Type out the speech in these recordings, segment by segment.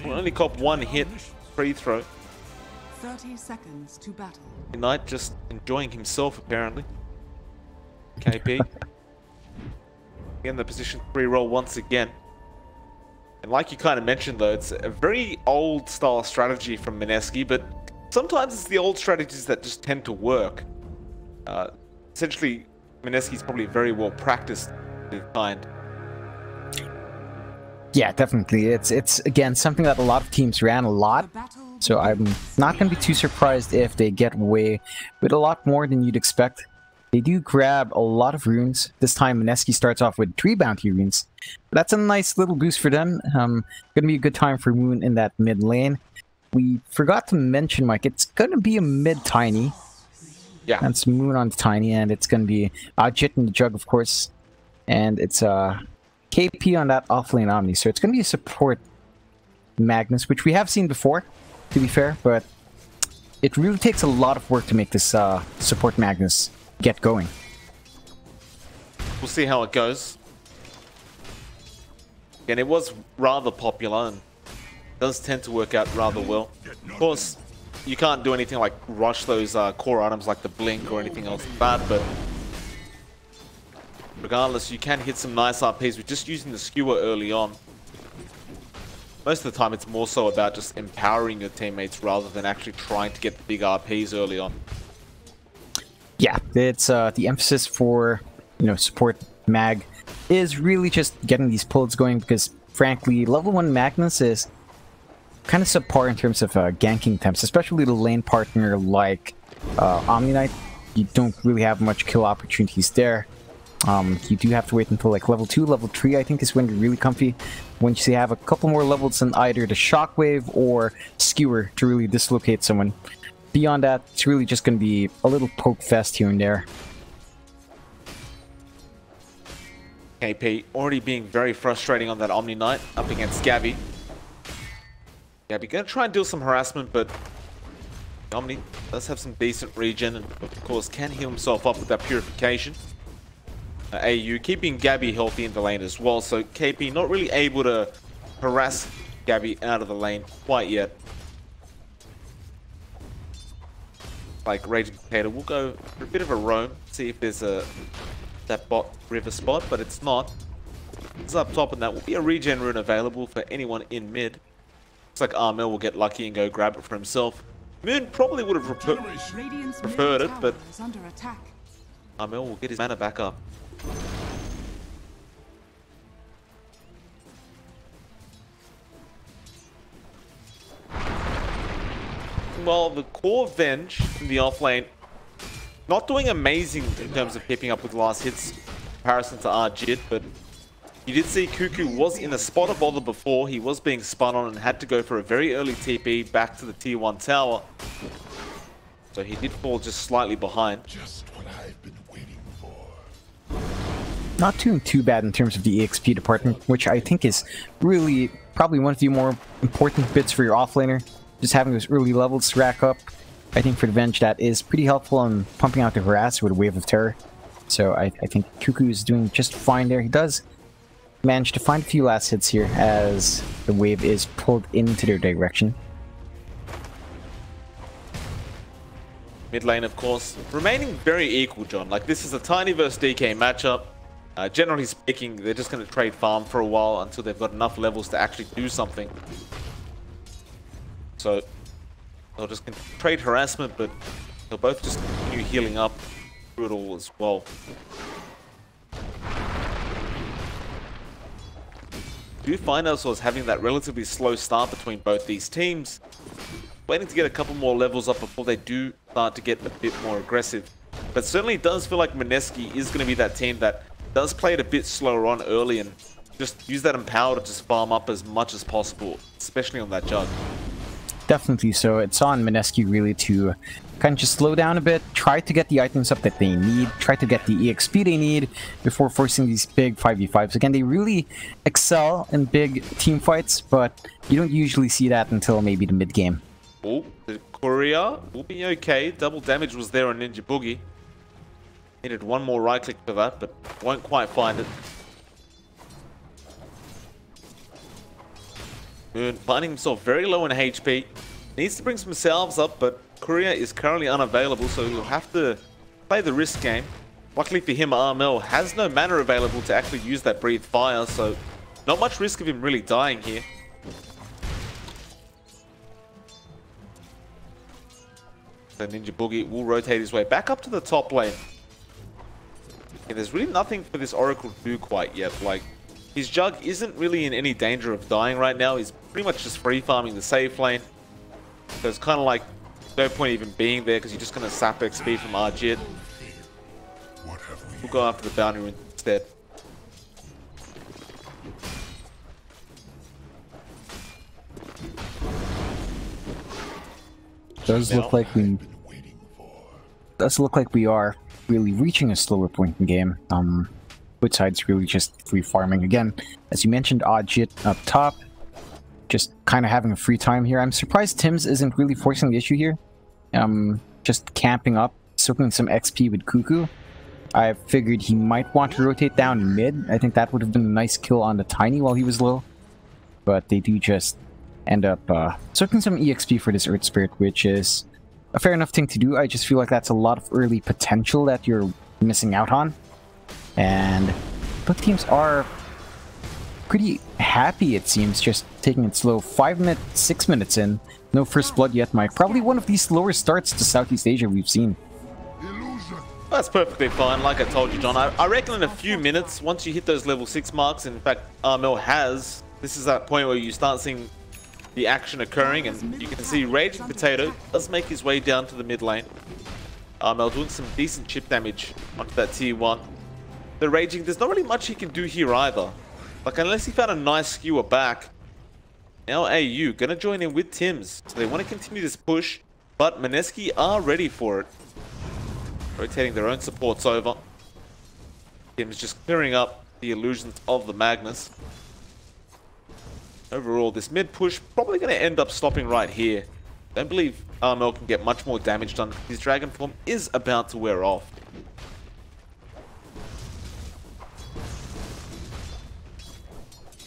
Will only cop one hit free throw. 30 seconds to battle. Knight just enjoying himself apparently. KP in the position 3 roll once again. And like you kind of mentioned though, it's a very old style strategy from Mineski, but sometimes it's the old strategies that just tend to work. Essentially, Mineski's probably very well practiced in kind. Yeah, definitely. It's again something that a lot of teams ran a lot. So I'm not going to be too surprised if they get away with a lot more than you'd expect. They do grab a lot of runes. This time Mineski starts off with 3 bounty runes. That's a nice little boost for them. Going to be a good time for Moonn in that mid lane. We forgot to mention, Mike, it's going to be a mid tiny. Yeah. That's Moonn on the tiny, and it's going to be Jit in the jug, of course. And it's KP on that offlane Omni. So it's going to be a support Magnus, which we have seen before, to be fair, but it really takes a lot of work to make this support Magnus get going. We'll see how it goes. And it was rather popular and does tend to work out rather well. Of course, you can't do anything like rush those core items like the blink or anything else bad, but regardless, you can hit some nice RPs with just using the skewer early on. Most of the time, it's more so about just empowering your teammates rather than actually trying to get the big RPs early on. Yeah, it's the emphasis for, support mag is really just getting these pulls going because, frankly, level 1 Magnus is kind of subpar in terms of ganking attempts, especially the lane partner like Omni Knight. You don't really have much kill opportunities there. You do have to wait until like level 2, level 3 I think is when you're really comfy. Once you have a couple more levels than either the shockwave or skewer to really dislocate someone. Beyond that, it's really just going to be a little poke fest here and there. KP already being very frustrating on that Omni Knight up against Gabby. Gabby gonna try and deal some harassment, but Omni does have some decent regen and of course can heal himself up with that purification. AU keeping Gabby healthy in the lane as well, so KP not really able to harass Gabby out of the lane quite yet. Like Raging Potato, we'll go for a bit of a roam, see if there's that bot river spot, but it's not. It's up top, and that will be a regen rune available for anyone in mid. Looks like Armel will get lucky and go grab it for himself. Moonn probably would have preferred it, but Armel will get his mana back up. Well, the core Venge in the offlane not doing amazing in terms of keeping up with last hits in comparison to Arjit, but you did see Cuckoo was in a spot of bother before. He was being spun on and had to go for a very early TP back to the tier 1 tower. So he did fall just slightly behind. Just what I've been waiting for. Not doing too bad in terms of the EXP department, which I think is really probably one of the more important bits for your offlaner. Just having those early levels to rack up. I think for the Venge that is pretty helpful in pumping out the harass with a Wave of Terror. So I think Cuckoo is doing just fine there. He does manage to find a few last hits here as the wave is pulled into their direction. Mid lane, of course, remaining very equal, John. Like, this is a Tiny versus DK matchup. Generally speaking, they're just going to trade farm for a while until they've got enough levels to actually do something. So they'll just trade harassment, but they'll both just continue healing up through it all as well. We do find ourselves having that relatively slow start between both these teams. Waiting to get a couple more levels up before they do start to get a bit more aggressive. But certainly does feel like Mineski is going to be that team that does play it a bit slower on early and just use that Empower to just farm up as much as possible, especially on that jug. Definitely so. It's on Mineski really to kind of just slow down a bit, try to get the items up that they need, try to get the EXP they need before forcing these big 5v5s. Again, they really excel in big team fights, but you don't usually see that until maybe the mid game. Oh, the courier will be okay. Double damage was there on Ninja Boogie. Needed one more right click for that, but won't quite find it. Moonn finding himself very low in HP. Needs to bring some salves up, but Courier is currently unavailable, so he'll have to play the risk game. Luckily for him, Armel has no mana available to actually use that Breathe Fire, so not much risk of him really dying here. So Ninja Boogie will rotate his way back up to the top lane. And there's really nothing for this Oracle to do quite yet. Like, his Jug isn't really in any danger of dying right now. He's pretty much just free farming the safe lane. So it's kind of like no point even being there because you're just going to sap XP from Arjit. We'll go after the bounty rune instead. Does look like we are really reaching a slower point in the game. Both sides really just free farming again. As you mentioned, Ajit up top, just kind of having a free time here. I'm surprised Tim's isn't really forcing the issue here. Just camping up, soaking some XP with Cuckoo. I figured he might want to rotate down mid. I think that would have been a nice kill on the Tiny while he was low. But they do just end up soaking some EXP for this Earth Spirit, which is a fair enough thing to do. I just feel like that's a lot of early potential that you're missing out on. And both teams are pretty happy, it seems, just taking it slow. 5 minutes, 6 minutes in. No first blood yet, Mike. Probably one of the slower starts to Southeast Asia we've seen. That's perfectly fine, like I told you, John. I reckon in a few minutes, once you hit those level 6 marks, in fact, Armel has, this is that point where you start seeing the action occurring, and you can see Raging Potato does make his way down to the mid lane. Armel doing some decent chip damage onto that tier 1. The Raging, there's not really much he can do here either. Like, unless he found a nice skewer back. Now AU gonna join in with Tim's, so they want to continue this push, but Mineski are ready for it. Rotating their own supports over. Tim's just clearing up the illusions of the Magnus. Overall, this mid push probably going to end up stopping right here. Don't believe Armel can get much more damage done. His Dragon Form is about to wear off.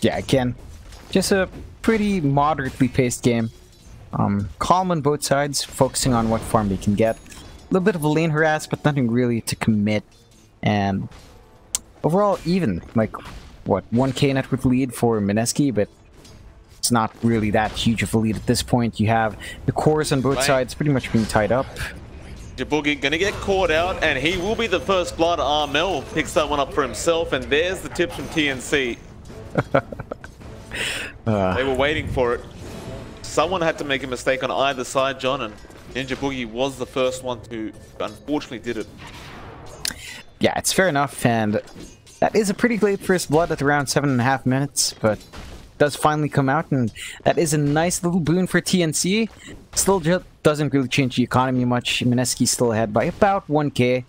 Yeah, again, just a pretty moderately paced game. Calm on both sides, focusing on what farm they can get. A little bit of a lane harass, but nothing really to commit. And overall, even. Like, what, 1k net worth lead for Mineski, but it's not really that huge of a lead at this point. You have the cores on both sides pretty much being tied up. Jaboogie gonna get caught out, and he will be the first blood. Armel picks that one up for himself, and there's the tips from TNC. They were waiting for it. Someone had to make a mistake on either side, John, and Ninja Boogie was the first one to unfortunately did it. Yeah, it's fair enough, and that is a pretty late first blood at around 7.5 minutes, but does finally come out, and that is a nice little boon for TNC. Still doesn't really change the economy much. Mineski still ahead by about 1k.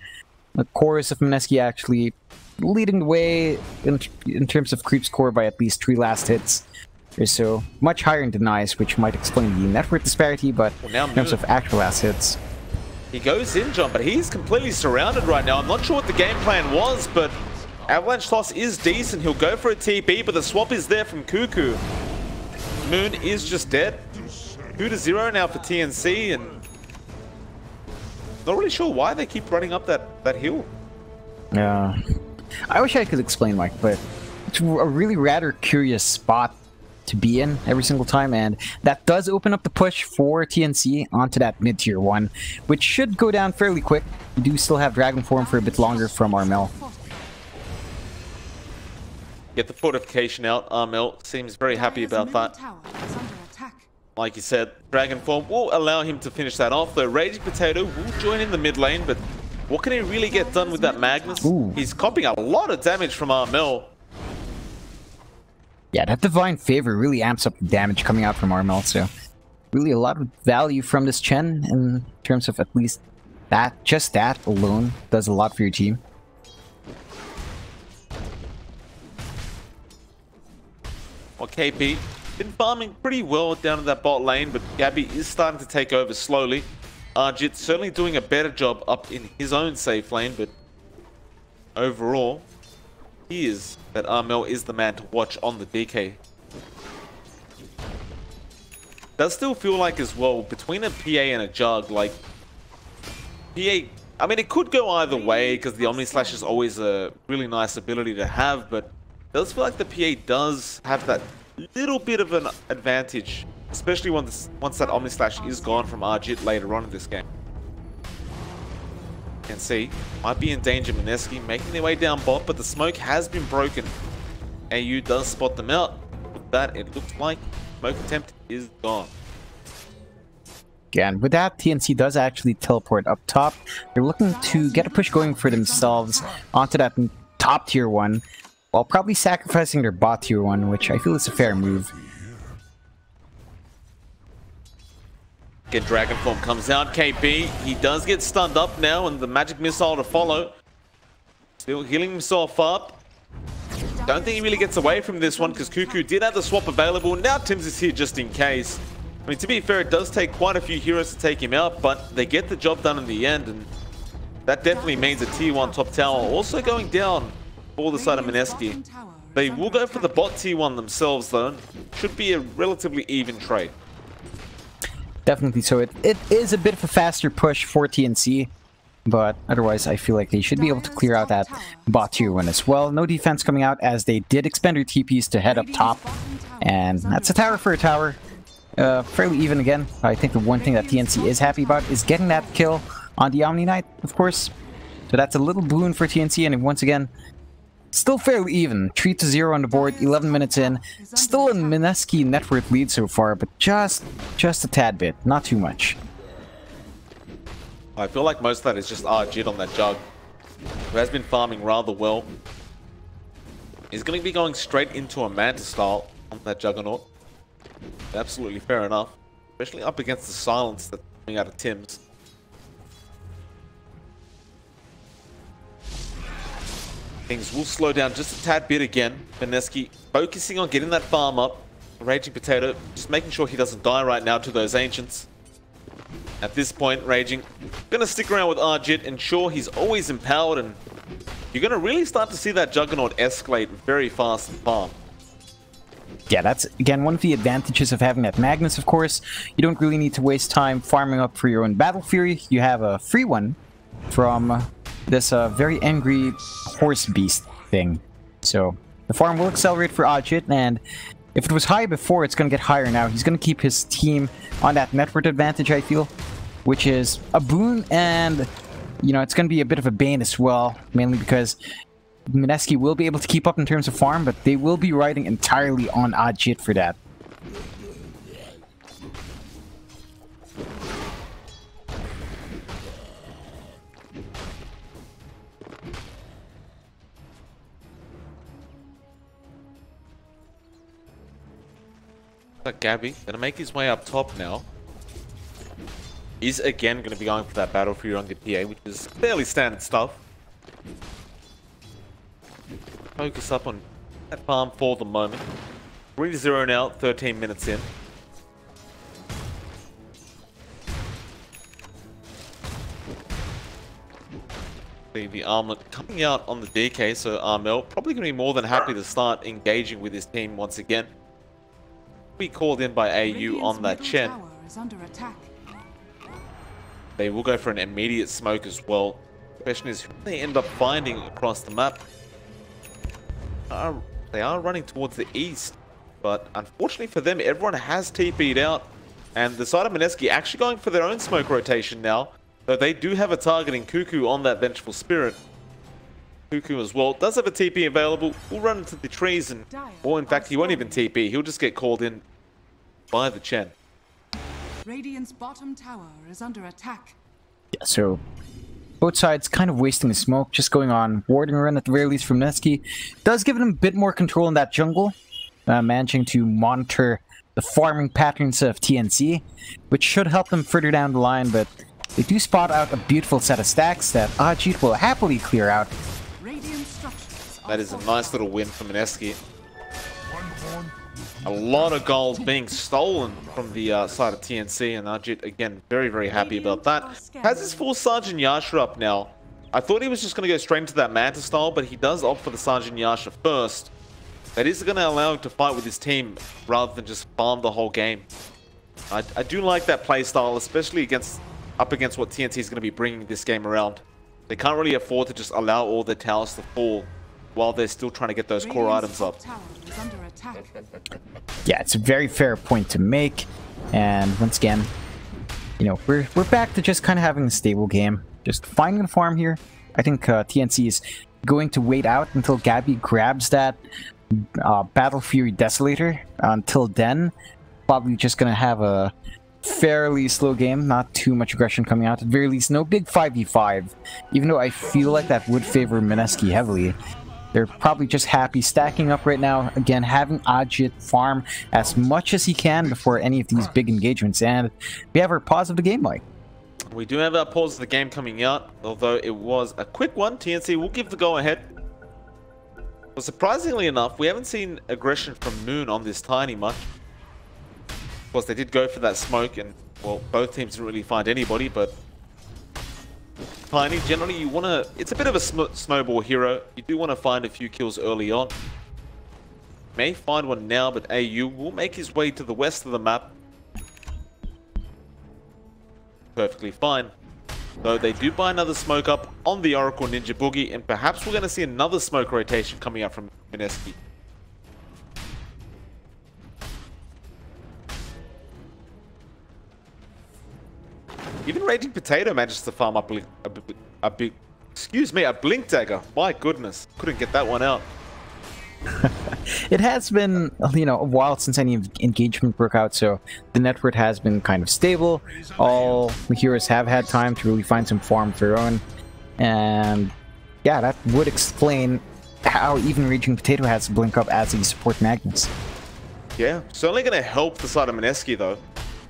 The chorus of Mineski actually leading the way in terms of creep score by at least 3 last hits or so. Much higher in denies, which might explain the net worth disparity, but in terms of actual last hits. He goes in, John, but he's completely surrounded right now. I'm not sure what the game plan was, but Avalanche Toss is decent. He'll go for a TP, but the swap is there from Cuckoo. Moonn is just dead. 2-0 now for TNC, and not really sure why they keep running up that hill. Yeah. I wish I could explain, Mike, but it's a really rather curious spot to be in every single time, and that does open up the push for TNC onto that mid-tier 1, which should go down fairly quick. We do still have Dragon Form for a bit longer from Armel. Get the fortification out. Armel seems very happy about that. Like you said, Dragon Form will allow him to finish that off, though Raging Potato will join in the mid lane, but what can he really get done with that Magnus? Ooh. He's copying a lot of damage from Armel. Yeah, that Divine Favor really amps up the damage coming out from Armel, so really a lot of value from this Chen in terms of at least that, just that alone does a lot for your team. Well, KP been farming pretty well down in that bot lane, but Gabby is starting to take over slowly. Arjit certainly doing a better job up in his own safe lane, but overall, he is that Armel is the man to watch on the DK. does still feel like as well, between a PA and a Jug, like, PA, I mean, it could go either way, because the Omni Slash is always a really nice ability to have, but it does feel like the PA does have that little bit of an advantage, especially once that Omni Slash is gone from Arjit later on in this game. You can see, might be in danger, Mineski making their way down bot, but the smoke has been broken. AU does spot them out. With that, it looks like smoke attempt is gone. Again, with that, TNC does actually teleport up top. They're looking to get a push going for themselves onto that top tier 1, while probably sacrificing their bot tier 1, which I feel is a fair move. Again, Dragon Form comes out. KP, he does get stunned up now, and the magic missile to follow. Still healing himself up. Don't think he really gets away from this one, because Cuckoo did have the swap available. Now Tim's is here just in case. I mean, to be fair, it does take quite a few heroes to take him out, but they get the job done in the end, and that definitely means a tier 1 top tower also going down for the side of Mineski. They will go for the bot tier 1 themselves, though. Should be a relatively even trade. Definitely so. It is a bit of a faster push for TNC, but otherwise I feel like they should be able to clear out that bot tier 1 as well. No defense coming out, as they did expend their TPs to head up top, and that's a tower for a tower. Fairly even again. I think the one thing that TNC is happy about is getting that kill on the Omni Knight, of course. So that's a little boon for TNC, and once again, still fairly even. 3-0 on the board, 11 minutes in. Still a Mineski net worth lead so far, but just a tad bit, not too much. I feel like most of that is just Arjit on that Jug, who has been farming rather well. He's going to be going straight into a Manta style on that Juggernaut. Absolutely fair enough, especially up against the silence that's coming out of Tim's. Things will slow down just a tad bit again. Mineski focusing on getting that farm up. Raging Potato just making sure he doesn't die right now to those Ancients. At this point, Raging gonna stick around with Arjit, ensure he's always empowered, and you're gonna really start to see that Juggernaut escalate very fast and farm. Yeah, that's, again, one of the advantages of having that Magnus, of course. You don't really need to waste time farming up for your own Battle Fury. You have a free one from this very angry horse beast thing. So the farm will accelerate for Ajit, and if it was high before, it's going to get higher now. He's going to keep his team on that network advantage, I feel, which is a boon, and, you know, it's going to be a bit of a bane as well, mainly because Mineski will be able to keep up in terms of farm, but they will be riding entirely on Ajit for that. Gabby gonna make his way up top now. He's again gonna be going for that Battle Fury on the PA, which is fairly standard stuff. Focus up on that farm for the moment. 3-0 now, 13 minutes in. The armlet coming out on the DK, so Armel probably gonna be more than happy to start engaging with his team once again. Be called in by AU on that Chen. They will go for an immediate smoke as well. The question is who they end up finding across the map. They are running towards the east, but unfortunately for them, everyone has TP'd out, and the side of Mineski actually going for their own smoke rotation now, though they do have a targeting Cuckoo on that Vengeful Spirit. Cuckoo as well does have a TP available, will run into the trees, and, or in fact he won't even TP, he'll just get called in by the Chen. Radiant's bottom tower is under attack. Yeah, so both sides kind of wasting the smoke, just going on warding run at the very least from Mineski. Does give them a bit more control in that jungle, managing to monitor the farming patterns of TNC, which should help them further down the line, but they do spot out a beautiful set of stacks that Ajit will happily clear out. That is a nice little win for Mineski. A lot of gold being stolen from the side of TNC, and Ajit, again, very, very happy about that. Has his full Sergeant Yasha up now. I thought he was just going to go straight into that Manta style, but he does opt for the Sergeant Yasha first. That is going to allow him to fight with his team rather than just farm the whole game. I do like that playstyle, especially up against what TNC is going to be bringing this game around. They can't really afford to just allow all their towers to fall while they're still trying to get those core items up. Tower is under attack. Yeah, it's a very fair point to make. And once again, you know, we're back to just kind of having a stable game. Just finding the farm here. I think TNC is going to wait out until Gabby grabs that Battle Fury Desolator. Until then, probably just going to have a fairly slow game, not too much aggression coming out. At the very least, no big 5v5. Even though I feel like that would favor Mineski heavily. They're probably just happy stacking up right now. Again, having Ajit farm as much as he can before any of these big engagements. And we have our pause of the game, Mike. We do have our pause of the game coming out, although it was a quick one. TNC will give the go-ahead. But surprisingly enough, we haven't seen aggression from Moonn on this tiny much. Of course, they did go for that smoke, and, well, both teams didn't really find anybody, but Tiny, generally you want to... It's a bit of a snowball hero. You do want to find a few kills early on. May find one now, but AU will make his way to the west of the map. Perfectly fine. Though they do buy another smoke up on the Oracle Ninja Boogie, and perhaps we're going to see another smoke rotation coming out from Mineski. Even Raging Potato manages to farm up a Blink Dagger. My goodness, couldn't get that one out. It has been, you know, a while since any engagement broke out, so the network has been kind of stable. All the heroes have had time to really find some farm of their own, and yeah, that would explain how even Raging Potato has to blink up as a support Magnus. Yeah, certainly going to help the side of Mineski though.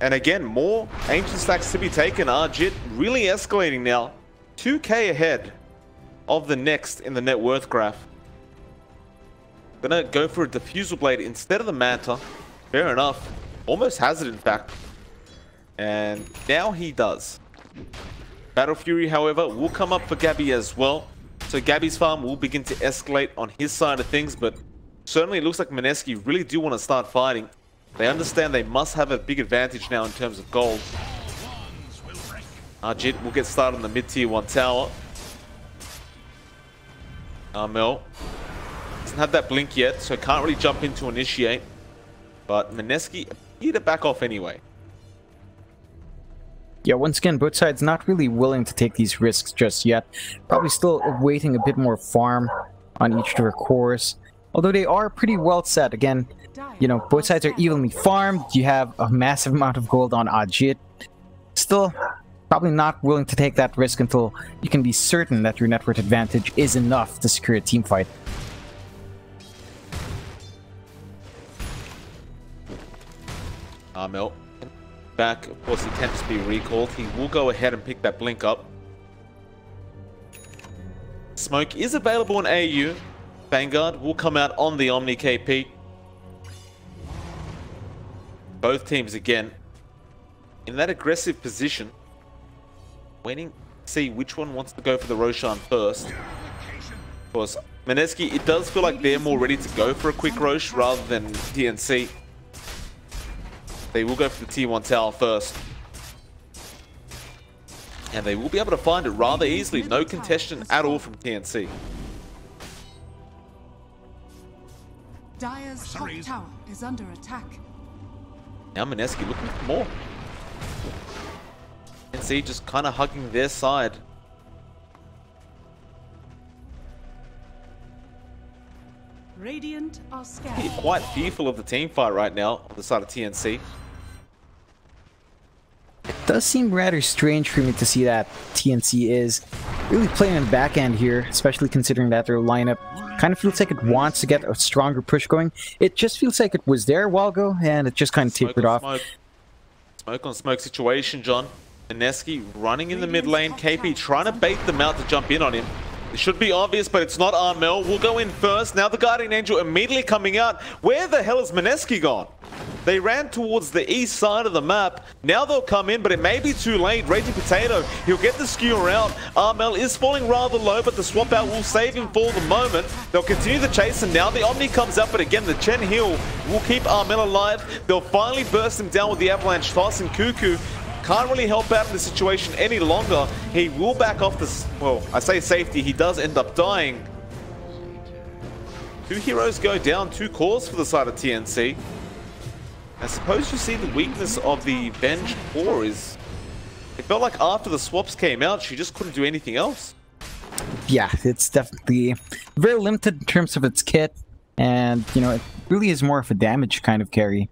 And again, more ancient stacks to be taken. Ajit really escalating now. 2k ahead of the next in the net worth graph. Gonna go for a diffusal blade instead of the Manta. Fair enough. Almost has it in fact. And now he does. Battle Fury, however, will come up for Gabby as well. So Gabby's farm will begin to escalate on his side of things, but certainly it looks like Mineski really do want to start fighting. They understand they must have a big advantage now in terms of gold. Ajit will get started on the mid-tier 1 tower. Armel doesn't have that blink yet, so can't really jump in to initiate. But Mineski appear to back off anyway. Yeah, once again, both sides not really willing to take these risks just yet. Probably still awaiting a bit more farm on each of their cores. Although they are pretty well set. Again, you know, both sides are evenly farmed. You have a massive amount of gold on Ajit. Still, probably not willing to take that risk until you can be certain that your network advantage is enough to secure a team fight. Armel back. Of course, he can just be recalled. He will go ahead and pick that blink up. Smoke is available in AU. Vanguard will come out on the Omni KP. Both teams again in that aggressive position, waiting to see which one wants to go for the Roshan first. Of course, Mineski, it does feel like they're more ready to go for a quick Rosh rather than TNC. They will go for the T1 tower first. And they will be able to find it rather easily. No contestation at all from TNC. Dire's top tower is under attack. Now Mineski looking for more. TNC just kind of hugging their side. Radiant are scared. Quite fearful of the team fight right now on the side of TNC. It does seem rather strange for me to see that TNC is really playing on the back end here, especially considering that their lineup kind of feels like it wants to get a stronger push going. It just feels like it was there a while ago, and it just kind of tapered off. Smoke on smoke situation, John. Mineski running in the mid lane. KP trying to bait them out to jump in on him. It should be obvious, but it's not. Armel will go in first. Now the Guardian Angel immediately coming out. Where the hell is Mineski gone? They ran towards the east side of the map. Now they'll come in, but it may be too late. Raging Potato, he'll get the skew around. Armel is falling rather low, but the swap out will save him for the moment. They'll continue the chase, and now the Omni comes up, but again, the Chen Hill will keep Armel alive. They'll finally burst him down with the Avalanche Toss, and Cuckoo can't really help out in the situation any longer. He will back off this, well, I say safety, he does end up dying. 2 heroes go down, 2 cores for the side of TNC. I suppose you see the weakness of the Venge core is, it felt like after the swaps came out, she just couldn't do anything else. Yeah, it's definitely very limited in terms of its kit, and, you know, it really is more of a damage kind of carry,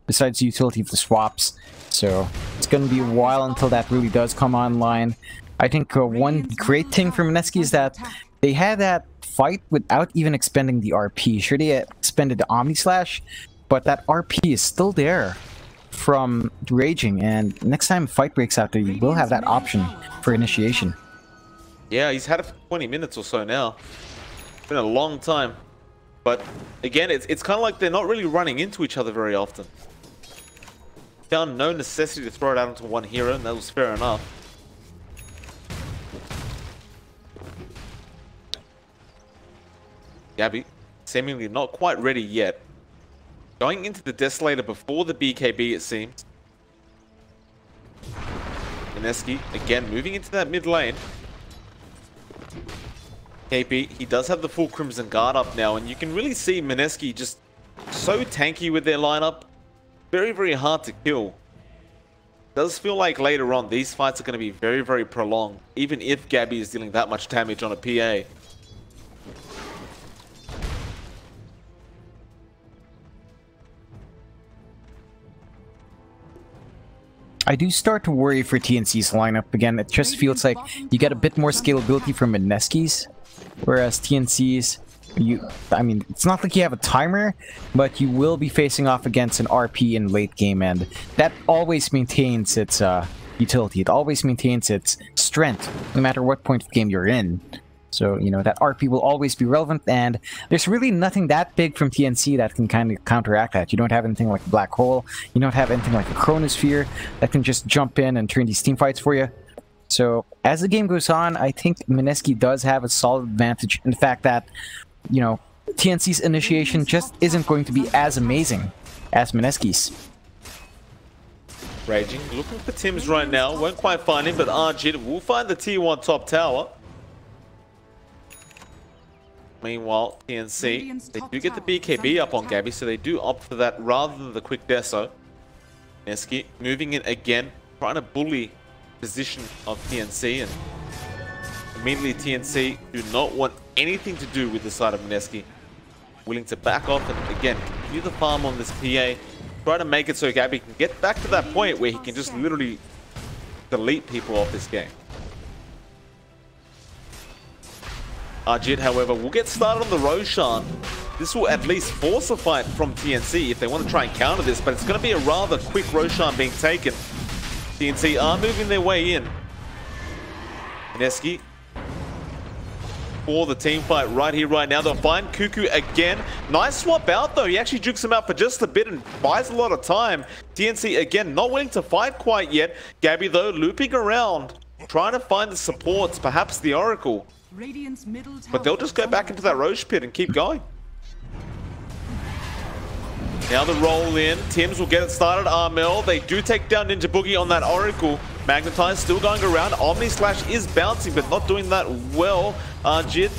besides the utility of the swaps. So it's going to be a while until that really does come online. I think one great thing for Mineski is that they had that fight without even expending the RP. Sure, they expended the Omni Slash, but that RP is still there from Raging, and next time a fight breaks out there, you will have that option for initiation. Yeah, he's had it for 20 minutes or so now. It's been a long time. But again, it's kind of like they're not really running into each other very often. Found no necessity to throw it out onto one hero, and that was fair enough. Gabby, seemingly not quite ready yet. Going into the Desolator before the BKB, it seems. Mineski, again, moving into that mid lane. KP, he does have the full Crimson Guard up now, and you can really see Mineski just so tanky with their lineup. Very, very hard to kill. Does feel like later on these fights are going to be very, very prolonged, even if Gabby is dealing that much damage on a PA. I do start to worry for TNC's lineup. Again, it just feels like you get a bit more scalability from Mineski's, whereas TNC's, I mean, it's not like you have a timer, but you will be facing off against an RP in late game, and that always maintains its utility. It always maintains its strength, no matter what point of game you're in. So, you know, that RP will always be relevant, and there's really nothing that big from TNC that can kind of counteract that. You don't have anything like a Black Hole, you don't have anything like a Chronosphere that can just jump in and turn these team fights for you. So, as the game goes on, I think Mineski does have a solid advantage in the fact that, you know, TNC's initiation just isn't going to be as amazing as Mineski's. Raging, looking for Tim's right now. Won't quite find him, but Arjit will find the T1 top tower. Meanwhile, TNC, they do get the BKB up on Gabby, so they do opt for that rather than the quick deso. Mineski moving in again, trying to bully position of TNC, and immediately TNC do not want anything to do with the side of Mineski. Willing to back off and again continue the farm on this PA. Try to make it so Gabby can get back to that point where he can just literally delete people off this game. Arjit, however, will get started on the Roshan. This will at least force a fight from TNC if they want to try and counter this, but it's going to be a rather quick Roshan being taken. TNC are moving their way in. Mineski for the team fight right here, right now. They'll find Cuckoo again. Nice swap out, though. He actually jukes him out for just a bit and buys a lot of time. TNC, again, not willing to fight quite yet. Gabby, though, looping around, trying to find the supports, perhaps the Oracle. But they'll just go back into that Roche pit and keep going. Now the roll in. Tims will get it started. Armel, they do take down Ninja Boogie on that Oracle. Magnetize still going around. Omni Slash is bouncing, but not doing that well. Arjit,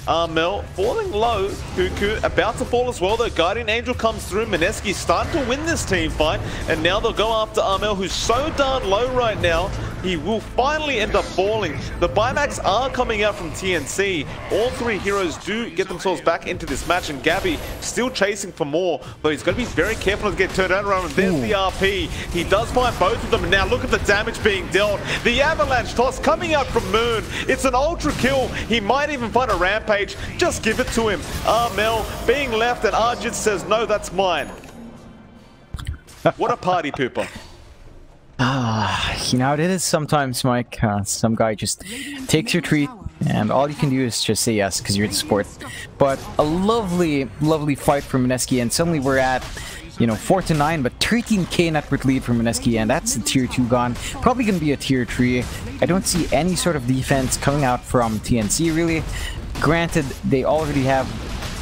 Armel falling low. Cuckoo about to fall as well, though. Guardian Angel comes through. Mineski starting to win this team fight, and now they'll go after Armel, who's so darn low right now. He will finally end up falling. The buybacks are coming out from TNC. All three heroes do get themselves back into this match, and Gabby still chasing for more, though he's got to be very careful to get turned around. And there's the RP. He does find both of them, and now look at the damage being dealt. The Avalanche Toss coming out from Moonn. It's an ultra kill. He might even find a Rampage. Just give it to him. Armel being left, and Arjit says, no, that's mine. What a party pooper. You know, it is sometimes, Mike, some guy just takes your treat, and all you can do is just say yes, because you're the sport. But a lovely, lovely fight from Mineski, and suddenly we're at, you know, 4-9, but 13k net worth lead for Mineski, and that's a tier 2 gone. Probably going to be a tier 3. I don't see any sort of defense coming out from TNC, really. Granted, they already have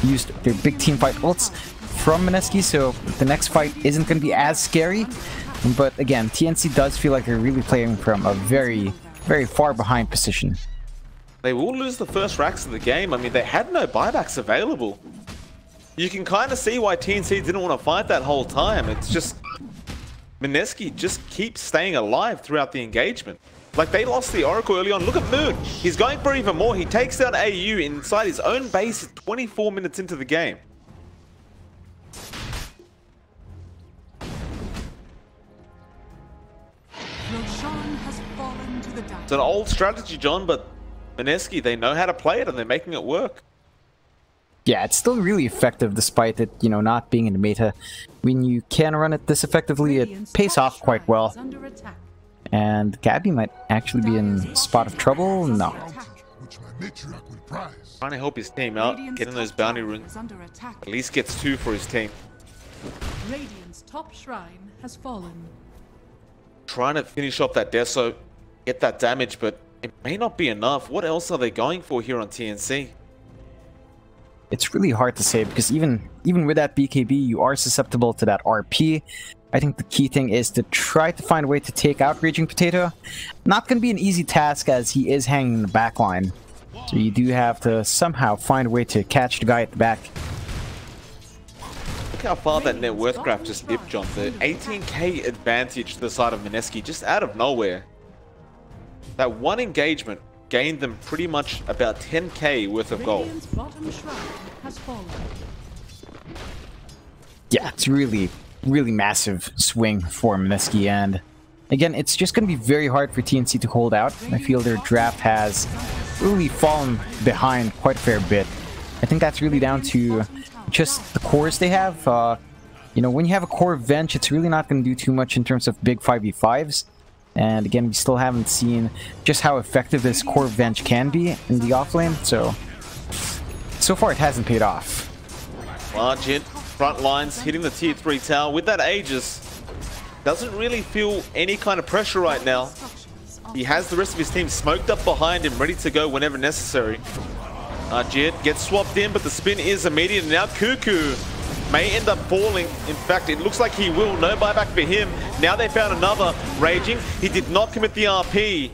used their big team fight ults from Mineski, so the next fight isn't going to be as scary. But again, TNC does feel like they're really playing from a very, very far behind position. They will lose the first racks of the game. I mean, they had no buybacks available. You can kind of see why TNC didn't want to fight that whole time. It's just Mineski just keeps staying alive throughout the engagement. Like, they lost the Oracle early on. Look at Moonn. He's going for even more. He takes down AU inside his own base 24 minutes into the game. Roshan has fallen to the dice. It's an old strategy, John, but Mineski, they know how to play it and they're making it work. Yeah, it's still really effective despite it, you know, not being in the meta. When you can run it this effectively, it pays off quite well. And Gabby might actually be in spot of trouble. No. Trying to help his team out, getting those bounty runes. At least gets 2 for his team. Radiant's top shrine has fallen. Trying to finish off that Deso, get that damage, but it may not be enough. What else are they going for here on TNC? It's really hard to say because even with that BKB, you are susceptible to that RP. I think the key thing is to try to find a way to take out Raging Potato. Not going to be an easy task as he is hanging in the back line. So you do have to somehow find a way to catch the guy at the back. Look how far that net worth graph just dipped, John. The 18k advantage to the side of Mineski just out of nowhere. That one engagement gained them pretty much about 10k worth of gold. Radiant's bottom shrine has fallen. Yeah, it's really massive swing for Mineski, and again, it's just going to be very hard for TNC to hold out. I feel their draft has really fallen behind quite a fair bit. I think that's really down to just the cores they have. You know, when you have a core Venge, it's really not going to do too much in terms of big 5v5s. And again, we still haven't seen just how effective this core Venge can be in the offlane, so far it hasn't paid off. Large front lines hitting the tier 3 tower with that Aegis. Doesn't really feel any kind of pressure right now. He has the rest of his team smoked up behind him, ready to go whenever necessary. Jit gets swapped in, but the spin is immediate. Now Cuckoo may end up falling. In fact, it looks like he will. No buyback for him. Now they found another Raging. He did not commit the RP.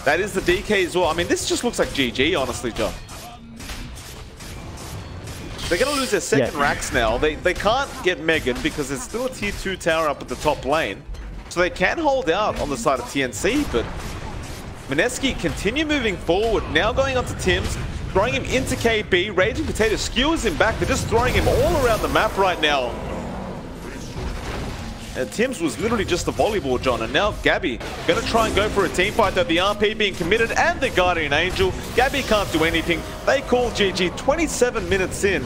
That is the DK as well. I mean, this just looks like GG, honestly, John. They're going to lose their second racks now. They can't get Megan because there's still a tier 2 tower up at the top lane. So they can hold out on the side of TNC, but Mineski continue moving forward. Now going on to Tim's, throwing him into KB. Raging Potato skewers him back. They're just throwing him all around the map right now. And Tim's was literally just a volleyball, John. And now Gabby going to try and go for a team fight, though the RP being committed and the Guardian Angel. Gabby can't do anything. They call GG 27 minutes in.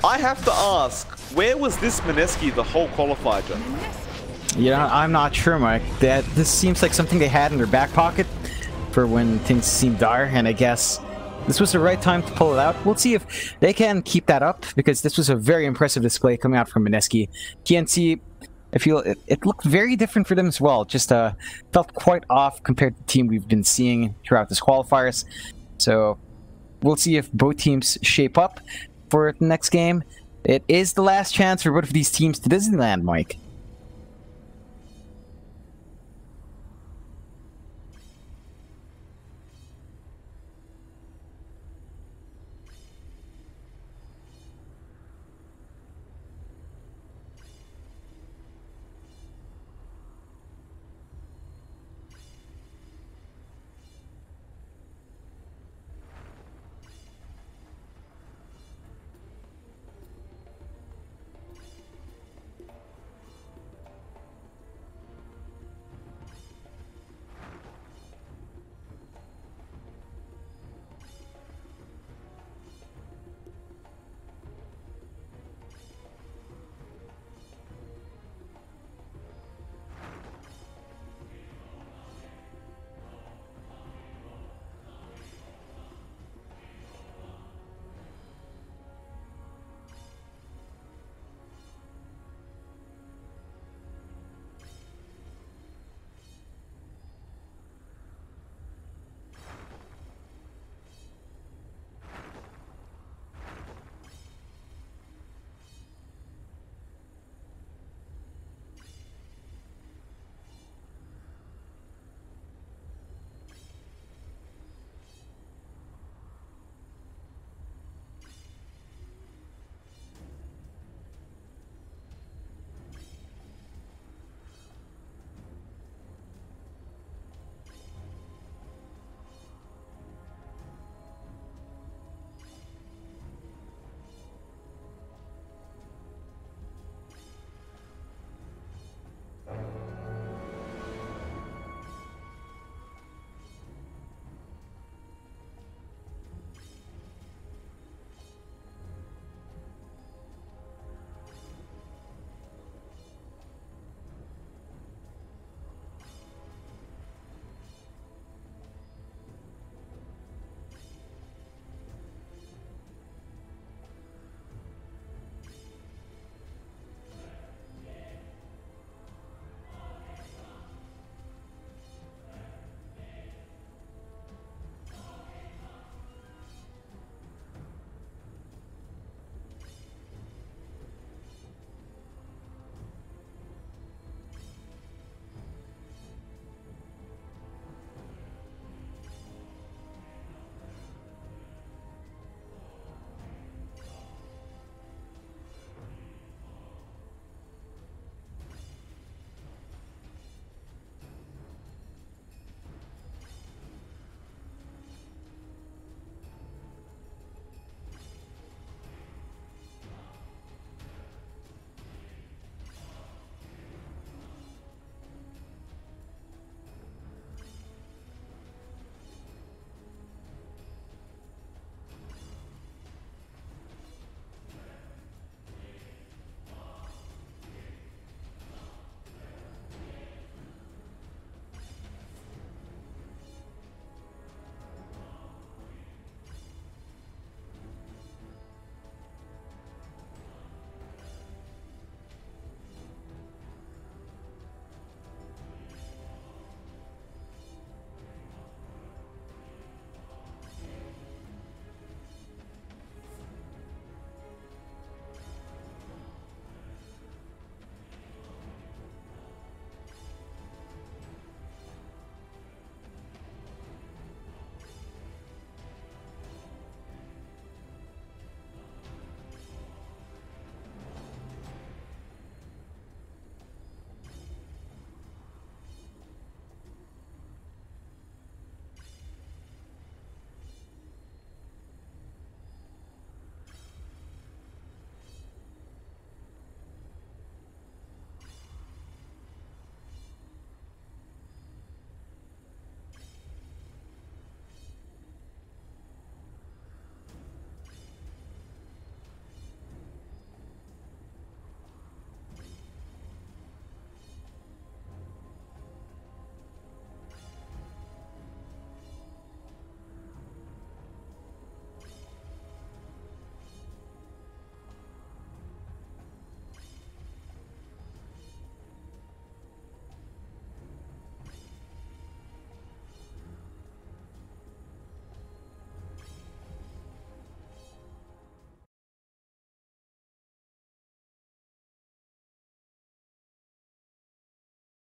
I have to ask, where was this Mineski the whole qualifier, John? You know, I'm not sure, Mike. This seems like something they had in their back pocket for when things seem dire, and I guess this was the right time to pull it out. We'll see if they can keep that up, because this was a very impressive display coming out from Mineski. TNC, I feel it looked very different for them as well. Just felt quite off compared to the team we've been seeing throughout this qualifiers. So we'll see if both teams shape up for the next game. It is the last chance for both of these teams to Disneyland, Mike.